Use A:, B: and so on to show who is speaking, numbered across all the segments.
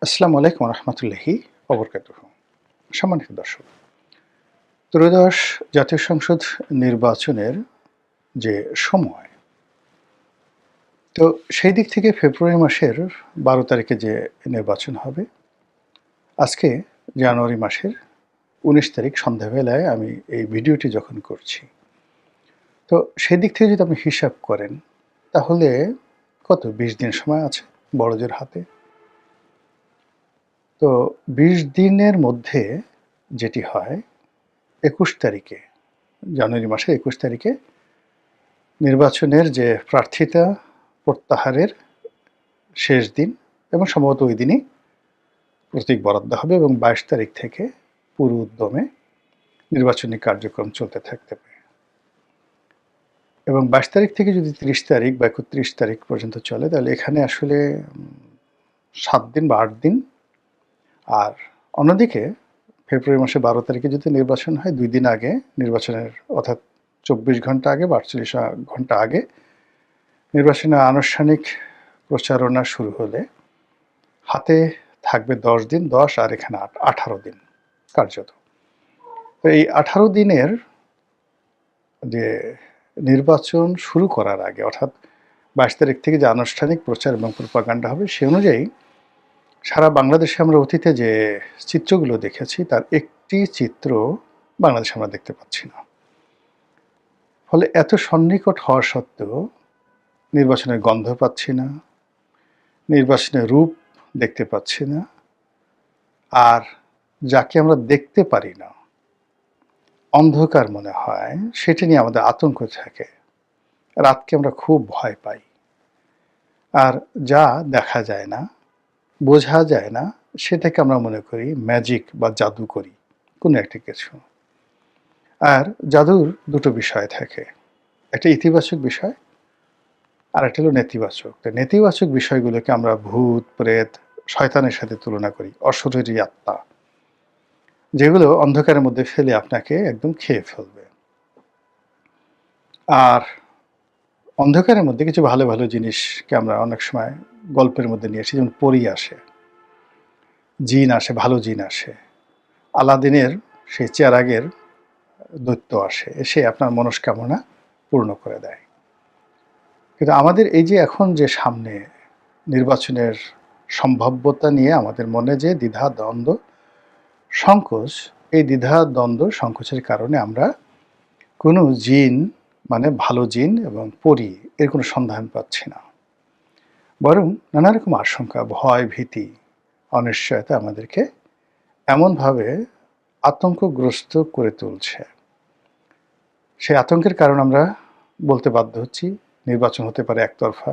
A: আসসালামু আলাইকুম রহমতুল্লাহি অবরকাতুহ। সম্মানিত দর্শক, ত্রয়োদশ জাতীয় সংসদ নির্বাচনের যে সময়, তো সেই দিক থেকে ফেব্রুয়ারি মাসের 12 তারিখে যে নির্বাচন হবে, আজকে জানুয়ারি মাসের 19 তারিখ সন্ধ্যাবেলায় আমি এই ভিডিওটি যখন করছি, তো সেই দিক থেকে যদি আপনি হিসাব করেন, তাহলে কত 20 দিন সময় আছে বড়জোর হাতে। তো 20 দিনের মধ্যে যেটি হয়, 21 তারিখে, জানুয়ারি মাসের 21 তারিখে নির্বাচনের যে প্রার্থিতা প্রত্যাহারের শেষ দিন এবং সম্ভবত ওই দিনই প্রতীক বরাদ্দ হবে এবং 22 তারিখ থেকে পুরো উদ্যমে নির্বাচনী কার্যক্রম চলতে থাকতে পারে এবং 22 তারিখ থেকে যদি 30 তারিখ বা 31 তারিখ পর্যন্ত চলে, তাহলে এখানে আসলে 7 দিন বা 8 দিন। আর অন্যদিকে ফেব্রুয়ারি মাসে 12 তারিখে যদি নির্বাচন হয়, 2 দিন আগে নির্বাচনের, অর্থাৎ 24 ঘন্টা আগে বা 48 ঘন্টা আগে নির্বাচনের আনুষ্ঠানিক প্রচারণা শুরু হলে হাতে থাকবে 10 দিন, 10 আর এখানে 18 দিন কার্যত। তো এই 18 দিনের যে নির্বাচন শুরু করার আগে, অর্থাৎ 22 তারিখ থেকে যে আনুষ্ঠানিক প্রচার এবং প্রোপাগান্ডা হবে, সে অনুযায়ী সারা বাংলাদেশে আমরা অতীতে যে চিত্রগুলো দেখেছি, তার একটি চিত্র বাংলাদেশে আমরা দেখতে পাচ্ছি না। ফলে এত সন্নিকট হওয়া সত্ত্বেও নির্বাচনের গন্ধ পাচ্ছি না, নির্বাচনের রূপ দেখতে পাচ্ছি না। আর যাকে আমরা দেখতে পারি না, অন্ধকার মনে হয়, সেটা নিয়ে আমাদের আতঙ্ক থাকে। রাতকে আমরা খুব ভয় পাই। আর যা দেখা যায় না, বোঝা যায় না, সেটাকে আমরা মনে করি ম্যাজিক বা জাদুকরি কোনো একটা কিছু। আর জাদুর দুটো বিষয় থাকে, একটা ইতিবাচক বিষয় আর একটা হলো নেতিবাচক। তো নেতিবাচক বিষয়গুলোকে আমরা ভূত, প্রেত, শয়তানের সাথে তুলনা করি, অশরীরী আত্মা, যেগুলো অন্ধকারের মধ্যে ফেলে আপনাকে একদম খেয়ে ফেলবে। আর অন্ধকারের মধ্যে কিছু ভালো ভালো জিনিসকে আমরা অনেক সময় গল্পের মধ্যে নিয়ে আসি, যেমন পরী আসে, জিন আসে, ভালো জিন আসে, আলাদিনের সেই চেরাগের দৈত্য আসে, এসে আপনার মনস্কামনা পূর্ণ করে দেয়। কিন্তু আমাদের এই যে এখন যে সামনে নির্বাচনের সম্ভাব্যতা নিয়ে আমাদের মনে যে দ্বিধা দ্বন্দ্ব সংকোচ, এই দ্বিধা দ্বন্দ্ব সংকোচের কারণে আমরা কোনো জিন, মানে ভালো জিন এবং পরী, এর কোনো সন্ধান পাচ্ছি না। বরং নানা রকম আশঙ্কা, ভয়, ভীতি, অনিশ্চয়তা আমাদেরকে এমনভাবে আতঙ্কগ্রস্ত করে তুলছে। সেই আতঙ্কের কারণ আমরা বলতে বাধ্য হচ্ছি, নির্বাচন হতে পারে একতরফা,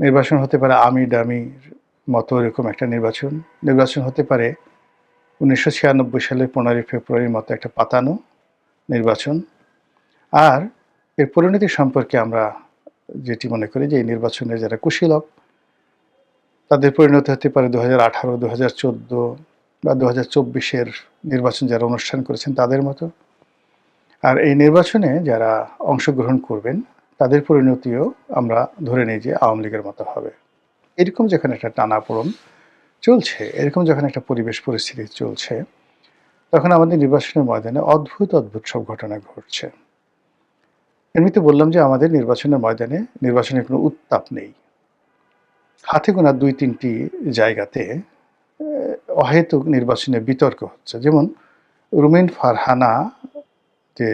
A: নির্বাচন হতে পারে আমি ডামির মতো এরকম একটা নির্বাচন, নির্বাচন হতে পারে 1996 সালের 15 ফেব্রুয়ারির মতো একটা পাতানো নির্বাচন। আর এর পরিণতি সম্পর্কে আমরা যেটি মনে করি যে এই নির্বাচনের যারা কুশীলব, তাদের পরিণতি হতে পারে 2018, 2014 বা 2024-এর নির্বাচন যারা অনুষ্ঠান করেছেন তাদের মতো। আর এই নির্বাচনে যারা অংশগ্রহণ করবেন, তাদের পরিণতিও আমরা ধরে নিই যে আওয়ামী লীগের মতো হবে। এরকম যখন একটা টানাপোড়েন চলছে, এরকম যখন একটা পরিবেশ পরিস্থিতি চলছে, তখন আমাদের নির্বাচনের ময়দানে অদ্ভুত অদ্ভুত সব ঘটনা ঘটছে। এমনিতে বললাম যে আমাদের নির্বাচনের ময়দানে নির্বাচনের কোনো উত্তাপ নেই। হাতে গোনা 2-3টি জায়গাতে অহেতুক নির্বাচনে বিতর্ক হচ্ছে। যেমন রুমিন ফারহানা যে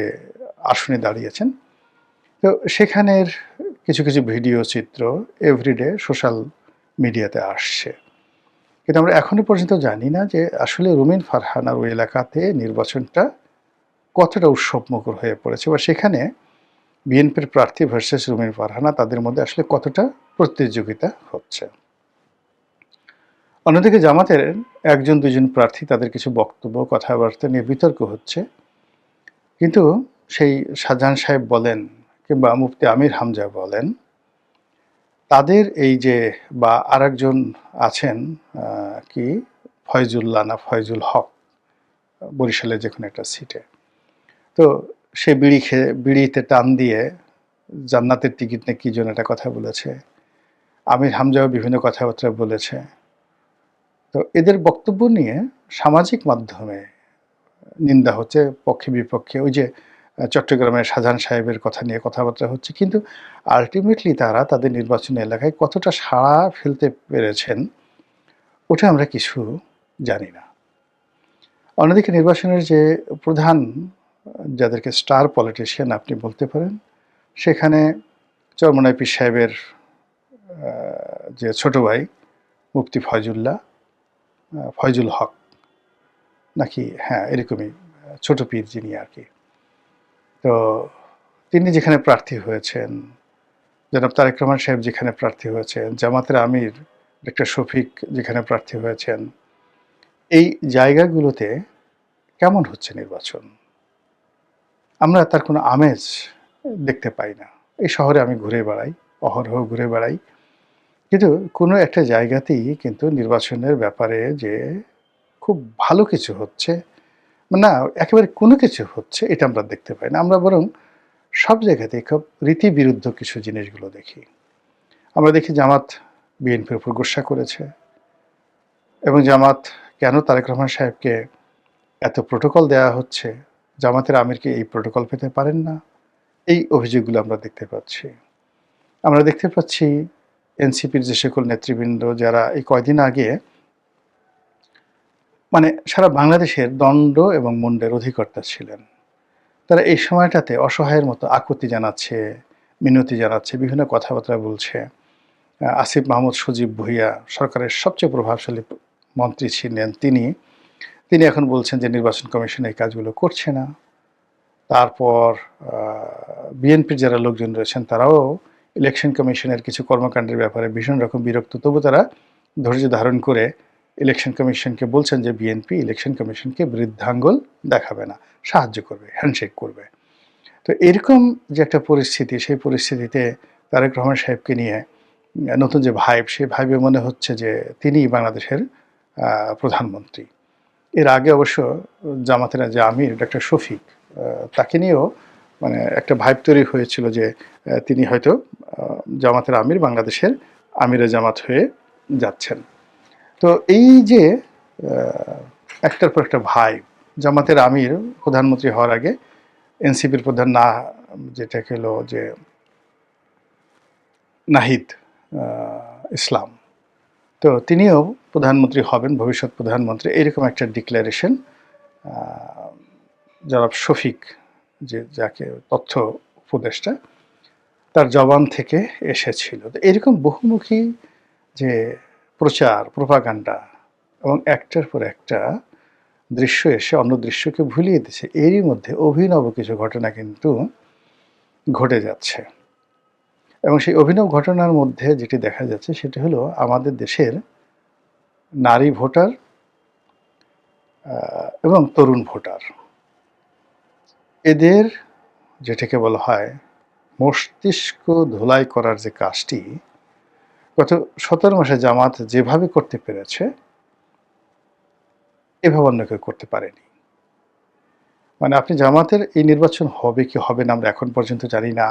A: আসনে দাঁড়িয়েছেন, তো সেখানের কিছু কিছু ভিডিও চিত্র এভরিডে সোশ্যাল মিডিয়াতে আসছে। কিন্তু আমরা এখনো পর্যন্ত জানি না যে আসলে রুমিন ফারহানার ওই এলাকাতে নির্বাচনটা কতটা উৎসবমুখর হয়ে পড়েছে, বা সেখানে বিএনপির প্রার্থী ভার্সেস রুমিন ফারহানা, তাদের মধ্যে আসলে কতটা প্রতিযোগিতা হচ্ছে। অন্যদিকে জামাতের 1-2জন প্রার্থী, তাদের কিছু বক্তব্য, কথাবার্তা নিয়ে বিতর্ক হচ্ছে। কিন্তু সেই শাহজাহান সাহেব বলেন কিংবা মুফতি আমির হামজা বলেন, তাদের এই যে, বা আরেকজন আছেন কি ফয়জুল্লাহ না ফয়জুল হক, বরিশালের যে কোনো একটা সিটে, তো সে বিড়িতে টান দিয়ে জান্নাতের টিকিট নিয়ে কি যেন একটা কথা বলেছে। আমির হামজাও বিভিন্ন কথাবার্তা বলেছে। তো এদের বক্তব্য নিয়ে সামাজিক মাধ্যমে নিন্দা হচ্ছে পক্ষে বিপক্ষে। ওই যে চট্টগ্রামের শাহজাহান সাহেবের কথা নিয়ে কথাবার্তা হচ্ছে। কিন্তু আল্টিমেটলি তারা তাদের নির্বাচনী এলাকায় কতটা সাড়া ফেলতে পেরেছেন, ওটা আমরা কিছু জানি না। অন্যদিকে নির্বাচনের যে প্রধান যাদেরকে স্টার পলিটিশিয়ান আপনি বলতে পারেন, সেখানে চরমোনাই পীর সাহেবের যে ছোট ভাই মুফতি ফয়জুল হক নাকি, হ্যাঁ এরকমই, ছোট পীর যিনি আর কি। তো তিনি যেখানে প্রার্থী হয়েছেন, জনাব তারেক রহমান সাহেব যেখানে প্রার্থী হয়েছেন, জামাতের আমির ডক্টর শফিক যেখানে প্রার্থী হয়েছেন, এই জায়গাগুলোতে কেমন হচ্ছে নির্বাচন? আমরা তার কোনো আমেজ দেখতে পাই না। এই শহরে আমি ঘুরে বেড়াই, অহরহ ঘুরে বেড়াই। কিন্তু কোনো একটা জায়গাতেই কিন্তু নির্বাচনের ব্যাপারে যে খুব ভালো কিছু হচ্ছে, না একেবারে কোনো কিছু হচ্ছে, এটা আমরা দেখতে পাই না। আমরা বরং সব জায়গাতেই খুব রীতিবিরুদ্ধ কিছু জিনিসগুলো দেখি। আমরা দেখি জামাত বিএনপির উপর গোস্বা করেছে, এবং জামাত কেন তারেক রহমান সাহেবকে এত প্রোটোকল দেওয়া হচ্ছে, জামাতের আমিরকে এই প্রোটোকল পেতে পারেন না, এই অভিযোগগুলো আমরা দেখতে পাচ্ছি। আমরা দেখতে পাচ্ছি এনসিপির যে সকল নেতৃবৃন্দ যারা এই কয়দিন আগে মানে সারা বাংলাদেশের দণ্ড এবং মুন্ডের অধিকর্তা ছিলেন, তারা এই সময়টাতে অসহায়ের মতো আকুতি জানাচ্ছে, মিনতি জানাচ্ছে, বিভিন্ন কথাবার্তা বলছে। আসিফ মাহমুদ সজীব ভুঁইয়া সরকারের সবচেয়ে প্রভাবশালী মন্ত্রী ছিলেন, তিনি এখন বলছেন যে নির্বাচন কমিশন এই কাজগুলো করছে না। তারপর বিএনপির যারা লোকজন রয়েছেন তারাও ইলেকশন কমিশনের কিছু কর্মকাণ্ডের ব্যাপারে ভীষণ রকম বিরক্ত, তবু তারা ধৈর্য ধারণ করে ইলেকশন কমিশনকে বলছেন যে বিএনপি ইলেকশন কমিশনকে বৃদ্ধাঙ্গুল দেখাবে না, সাহায্য করবে, হ্যান্ডশেক করবে। তো এরকম যে একটা পরিস্থিতি, সেই পরিস্থিতিতে তারেক রহমান সাহেবকে নিয়ে নতুন যে ভাইব, সেই ভাইবে মনে হচ্ছে যে তিনি বাংলাদেশের প্রধানমন্ত্রী। এর আগে অবশ্য জামাতের যে আমির ডক্টর শফিক, তাকে নিয়েও মানে একটা ভাইব তৈরি হয়েছিল যে তিনি হয়তো জামাতের আমির, বাংলাদেশের আমিরে জামাত হয়ে যাচ্ছেন। তো এই যে একটার পর একটা ভাইব, জামাতের আমির প্রধানমন্ত্রী হওয়ার আগে এনসিপির প্রধান যেটা হলো যে নাহিদ ইসলাম, তো তিনিও প্রধানমন্ত্রী হবেন, ভবিষ্যৎ প্রধানমন্ত্রী, এরকম একটা ডিক্লারেশন জনাব শফিক, যে যাকে তথ্য উপদেষ্টা, তার জবান থেকে এসেছিল। তো এরকম বহুমুখী যে প্রচার, প্রোপাগান্ডা এবং একটার পর একটা দৃশ্য এসে অন্য দৃশ্যকে ভুলিয়ে দিচ্ছে, এরই মধ্যে অভিনব কিছু ঘটনা কিন্তু ঘটে যাচ্ছে। এবং সেই অভিনব ঘটনার মধ্যে যেটি দেখা যাচ্ছে সেটি হলো আমাদের দেশের নারী ভোটার এবং তরুণ ভোটার, এদের যেটাকে বলা হয় মস্তিষ্ক ধোলাই করার যে কাজটি গত 17 মাসে জামাত যেভাবে করতে পেরেছে, এভাবে অন্য কেউ করতে পারেনি। মানে আপনি জামাতের এই নির্বাচন হবে কি হবে না আমরা এখন পর্যন্ত জানি না।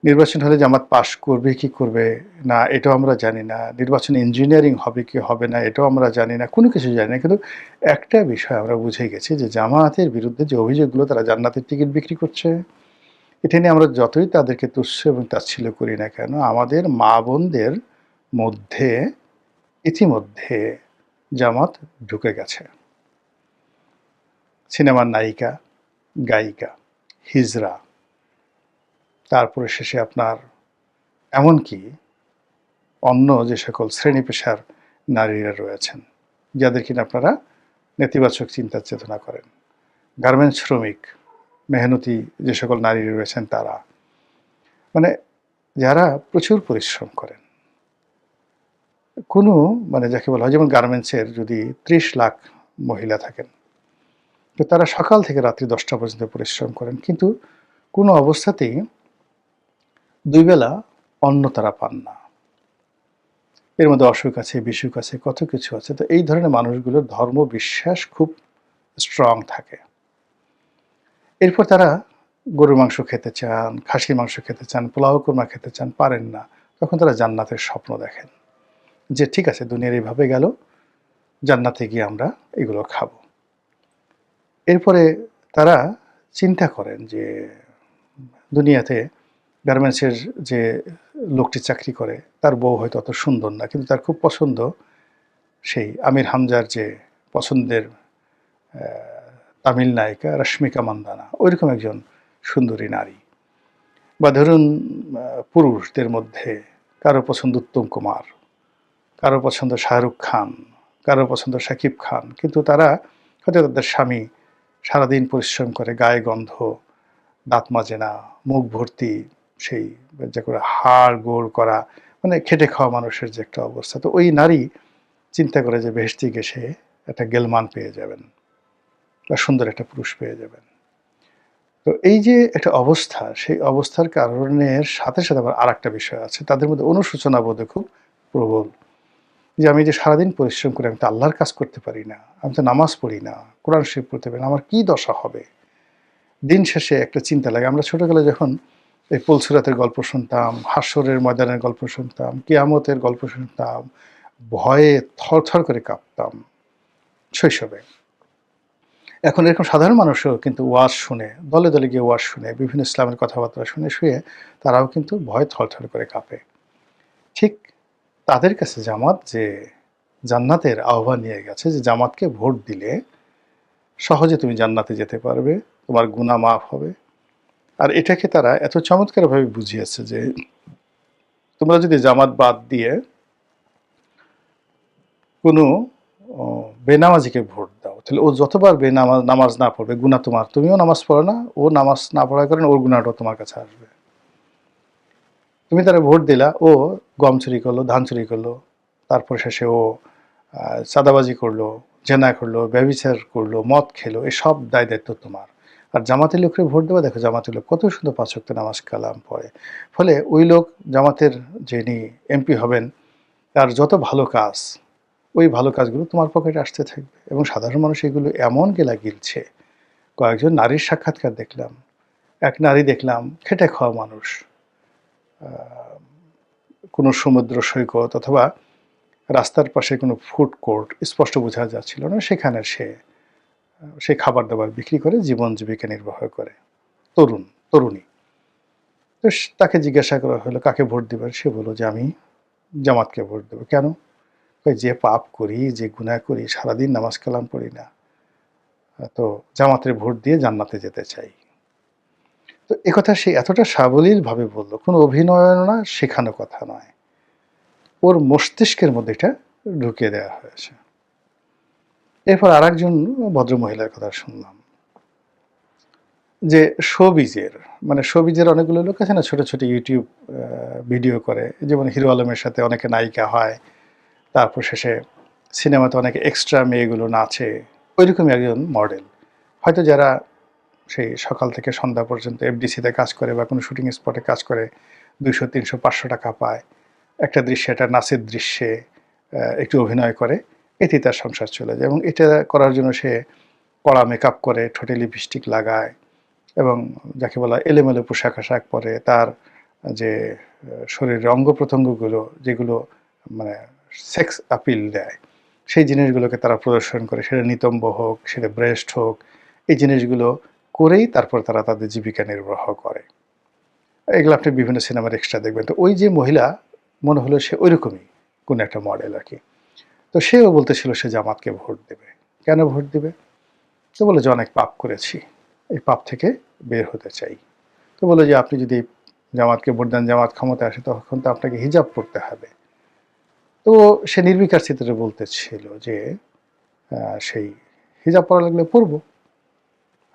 A: নির্বাচন হলে জামাত পাশ করবে কি করবে না এটাও আমরা জানি না। নির্বাচন ইঞ্জিনিয়ারিং হবে কি হবে না এটাও আমরা জানি না, কোনো কিছু জানি না। কিন্তু একটা বিষয় আমরা বুঝে গেছি যে জামায়াতের বিরুদ্ধে যে অভিযোগগুলো, তারা জান্নাতের টিকিট বিক্রি করছে, এটা নিয়ে আমরা যতই তাদেরকে তুচ্ছ এবং তাচ্ছিল্য করি না কেন, আমাদের মা বোনদের মধ্যে ইতিমধ্যে জামাত ঢুকে গেছে। সিনেমার নায়িকা, গায়িকা, হিজড়া, তারপরে শেষে আপনার এমনকি অন্য যে সকল শ্রেণী পেশার নারীরা রয়েছেন, যাদের কিনা আপনারা নেতিবাচক চিন্তা চেতনা করেন, গার্মেন্টস শ্রমিক, মেহনতি যে সকল নারী রয়েছেন তারা, মানে যারা প্রচুর পরিশ্রম করেন, কোনো মানে যাকে বলা হয়, যেমন গার্মেন্টসের যদি 30 লাখ মহিলা থাকেন, তো তারা সকাল থেকে রাত্রি 10টা পর্যন্ত পরিশ্রম করেন, কিন্তু কোনো অবস্থাতেই 2 বেলা অন্ন তারা পান না। এর মধ্যে অসুখ আছে, বিসুখ আছে, কত কিছু আছে। তো এই ধরনের মানুষগুলোর ধর্ম বিশ্বাস খুব স্ট্রং থাকে। এরপর তারা গরুর মাংস খেতে চান, খাসির মাংস খেতে চান, পোলাও কোরমা খেতে চান, পারেন না। তখন তারা জান্নাতের স্বপ্ন দেখেন যে ঠিক আছে দুনিয়ার এইভাবে গেল, জান্নাতে গিয়ে আমরা এগুলো খাবো। এরপরে তারা চিন্তা করেন যে দুনিয়াতে গার্মেন্টসের যে লোকটি চাকরি করে তার বউ হয়তো অত সুন্দর না, কিন্তু তার খুব পছন্দ সেই আমির হামজার যে পছন্দের তামিল নায়িকা রশ্মিকা মান্দানা, ওইরকম একজন সুন্দরী নারী। বা ধরুন পুরুষদের মধ্যে কারো পছন্দ উত্তম কুমার, কারো পছন্দ শাহরুখ খান, কারো পছন্দ শাকিব খান, কিন্তু তারা হয়তো তাদের স্বামী সারাদিন পরিশ্রম করে, গায়ে গন্ধ, দাঁত মাজে না, মুখ ভর্তি সেই যে করে হাড় গোড় করা, মানে খেটে খাওয়া মানুষের যে একটা অবস্থা। তো ওই নারী চিন্তা করে যে বেহেশতে গিয়ে সে একটা গেলমান পেয়ে যাবেন বা সুন্দর একটা পুরুষ পেয়ে যাবেন। তো এই যে একটা অবস্থা, সেই অবস্থার কারণের সাথে সাথে আবার আর একটা বিষয় আছে, তাদের মধ্যে অনুশোচনা বোধ খুব প্রবল। যে আমি যে সারাদিন পরিশ্রম করে আমি তো আল্লাহর কাজ করতে পারি না, আমি তো নামাজ পড়ি না, কোরআন শরীফ পড়তে পারি না, আমার কী দশা হবে। দিন শেষে একটা চিন্তা লাগে। আমরা ছোটোবেলায় যখন এই পুলসিরাতের গল্প শুনতাম, হাসরের ময়দানের গল্প শুনতাম, কিয়ামতের গল্প শুনতাম, ভয়ে থরথর করে কাঁপতাম শৈশবে। এখন এরকম সাধারণ মানুষও কিন্তু ওয়াজ শুনে, দলে দলে গিয়ে ওয়াজ শুনে, বিভিন্ন ইসলামের কথাবার্তা শুনে শুয়ে তারাও কিন্তু ভয় থরথর করে কাঁপে। ঠিক তাদের কাছে জামাত যে জান্নাতের আহ্বান নিয়ে গেছে, যে জামাতকে ভোট দিলে সহজে তুমি জান্নাতে যেতে পারবে, তোমার গুনাহ মাফ হবে। আর এটাকে তারা এত চমৎকারভাবে বুঝিয়েছে যে তোমরা যদি জামাত বাদ দিয়ে কোনো বেনামাজিকে ভোট দাও, তাহলে ও যতবার নামাজ না পড়বে গুনাহ তোমার, তুমিও নামাজ পড়ো না, ও নামাজ না পড়ার কারণে ওর গুনাহটাও তোমার কাছে আসবে। তুমি তারা ভোট দিলা, ও গম চুরি করলো, ধান চুরি করলো, তারপর শেষে ও চাঁদাবাজি করলো, জেনা করলো, ব্যভিচার করলো, মদ খেলো, এসব দায় দায়িত্ব তোমার। আর জামাতের লোককে ভোট দেওয়া, দেখো জামাতের লোক কত সুন্দর ৫ ওয়াক্ত নামাজ কালাম পড়ে। ফলে ওই লোক জামাতের যিনি এমপি হবেন, তার যত ভালো কাজ, ওই ভালো কাজগুলো তোমার পকেটে আসতে থাকবে। এবং সাধারণ মানুষ এগুলো এমন গেলা গিলছে। কয়েকজন নারীর সাক্ষাৎকার দেখলাম। এক নারী দেখলাম খেটে খাওয়া মানুষ, কোনো সমুদ্র সৈকত অথবা রাস্তার পাশে কোনো ফুড কোর্ট স্পষ্ট বোঝা যাচ্ছিল না, সেখানে সে খাবার দাবার বিক্রি করে জীবন জীবিকা নির্বাহ করে। তরুণী। তো তাকে জিজ্ঞাসা করা হলো কাকে ভোট দিবেন, সে বলল যে আমি জামাতকে ভোট দেবো। কেন? যে পাপ করি, যে গুনাহ করি, সারাদিন নামাজ কালাম পড়ি না, তো জামাতের ভোট দিয়ে জান্নাতে যেতে চাই। তো একথা সে এতটা সাবলীলভাবে বলল, কোনো অভিনয় না, শেখানো কথা নয়, ওর মস্তিষ্কের মধ্যে এটা ঢুকিয়ে দেওয়া হয়েছে। এরপর আর একজন ভদ্রমহিলার কথা শুনলাম, যে শোবিজের, মানে শোবিজের অনেকগুলো লোক আছে না, ছোট ছোট ইউটিউব ভিডিও করে, যেমন হিরো আলমের সাথে অনেকে নায়িকা হয়, তারপর শেষে সিনেমাতে অনেকে এক্সট্রা মেয়েগুলো নাচে, ওইরকমই একজন মডেল। হয়তো যারা সেই সকাল থেকে সন্ধ্যা পর্যন্ত এফডিসিতে কাজ করে বা কোনো শুটিং স্পটে কাজ করে 200, 300, 500 টাকা পায়, একটা দৃশ্যে, একটা নাচের দৃশ্যে একটু অভিনয় করে, এতেই তার সংসার চলে যায়। এবং এটা করার জন্য সে কড়া মেকআপ করে, ঠোঁটে লিপস্টিক লাগায়, এবং যাকে বলা এলোমেলো পোশাক আশাক পরে, তার যে শরীরের অঙ্গ প্রত্যঙ্গগুলো যেগুলো মানে সেক্স আপিল দেয়, সেই জিনিসগুলোকে তারা প্রদর্শন করে, সেটা নিতম্ব হোক, সেটা ব্রেস্ট হোক, এই জিনিসগুলো করেই তারপর তারা তাদের জীবিকা নির্বাহ করে। এগুলো আপনি বিভিন্ন সিনেমার এক্সট্রা দেখবেন। তো ওই যে মহিলা, মনে হলো সে ওইরকমই কোনো একটা মডেল আর কি। তো সেও বলতেছিল সে জামাতকে ভোট দেবে। কেন ভোট দেবে? তো বলে যে অনেক পাপ করেছি, এই পাপ থেকে বের হতে চাই। তো বলে যে আপনি যদি জামাতকে ভোট দেন, জামাত ক্ষমতায় আসে, তখন তো আপনাকে হিজাব পড়তে হবে। তো সে নির্বিকার চিত্রে বলতেছিল যে সেই হিজাব পরা লাগলে পরবো,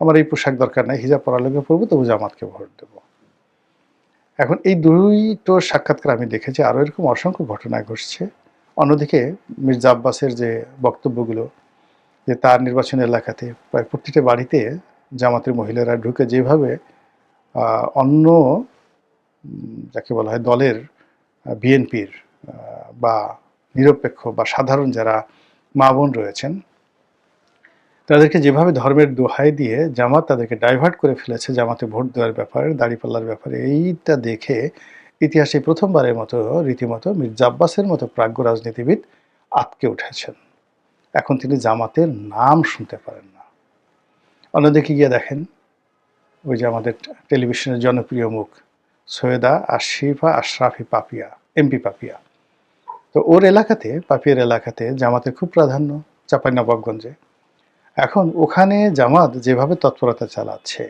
A: আমার এই পোশাক দরকার নাই, হিজাব পরা লাগলে পরবো, তবু জামাতকে ভোট দেবো। এখন এই দুইটো সাক্ষাৎকার আমি দেখেছি, আরও এরকম অসংখ্য ঘটনা ঘটছে। অন্যদিকে মির্জা আব্বাসের যে বক্তব্যগুলো, যে তার নির্বাচনী এলাকাতে প্রায় প্রতিটা বাড়িতে জামাতের মহিলারা ঢুকে যেভাবে অন্য যাকে বলা হয় দলের, বিএনপির বা নিরপেক্ষ বা সাধারণ যারা মা বোন রয়েছেন, তাদেরকে যেভাবে ধর্মের দোহাই দিয়ে জামাত তাদেরকে ডাইভার্ট করে ফেলেছে জামাতে ভোট দেওয়ার ব্যাপারে, দাঁড়িপাল্লার ব্যাপারে, এইটা দেখে ইতিহাসে প্রথমবারের মতো রীতিমতো মির্জা আব্বাসের মতো প্রাজ্ঞ রাজনীতিবিদ আঁতকে উঠেছেন। এখন তিনি জামাতের নাম শুনতে পারেন না। অন্যদিকে গিয়ে দেখেন, ওই যে আমাদের টেলিভিশনের জনপ্রিয় মুখ সৈয়দা আশিফা আশরাফি পাপিয়া, এমপি পাপিয়া। তো ওর এলাকাতে, পাপিয়ার এলাকাতে জামাতের খুব প্রাধান্য, চাঁপাইনবাবগঞ্জে। এখন ওখানে জামাত যেভাবে তৎপরতা চালাচ্ছে,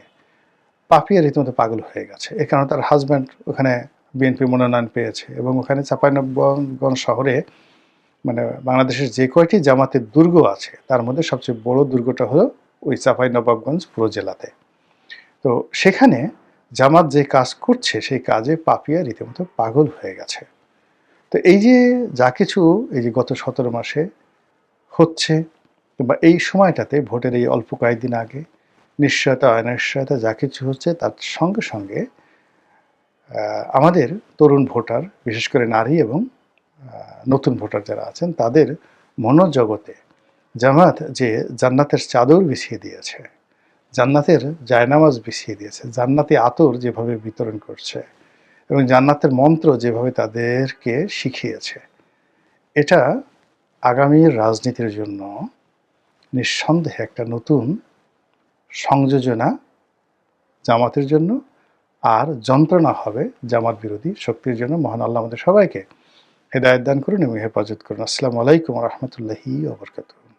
A: পাপিয়া রীতিমতো পাগল হয়ে গেছে। এ কারণে তার হাজব্যান্ড ওখানে বিএনপি মনোনয়ন পেয়েছে, এবং ওখানে চাঁপাইনবাবগঞ্জ শহরে মানে বাংলাদেশের যে কয়টি জামাতের দুর্গ আছে তার মধ্যে সবচেয়ে বড় দুর্গটা হলো ওই চাঁপাইনবাবগঞ্জ পুরো জেলাতে। তো সেখানে জামাত যে কাজ করছে সেই কাজে পাপিয়া রীতিমতো পাগল হয়ে গেছে। তো এই যে যা কিছু এই যে গত 17 মাসে হচ্ছে, কিংবা এই সময়টাতে ভোটের এই অল্প কয়েকদিন আগে নিশ্চয়তা অনিশ্চয়তা যা কিছু হচ্ছে, তার সঙ্গে সঙ্গে আমাদের তরুণ ভোটার, বিশেষ করে নারী এবং নতুন ভোটার যারা আছেন, তাদের মনোজগতে জামাত যে জান্নাতের চাদর বিছিয়ে দিয়েছে, জান্নাতের জায়নামাজ বিছিয়ে দিয়েছে, জান্নাতি আতর যেভাবে বিতরণ করছে এবং জান্নাতের মন্ত্র যেভাবে তাদেরকে শিখিয়েছে, এটা আগামীর রাজনীতির জন্য নিঃসন্দেহে একটা নতুন সংযোজনা জামাতের জন্য, আর যন্ত্রণা হবে জামাত বিরোধী শক্তির জন্য। মহান আল্লাহ আমাদের সবাইকে হেদায়েত দান করুন এবং হেফাজত করুন। আসসালামু আলাইকুম ওয়া রাহমাতুল্লাহি ওয়া বারাকাতুহু।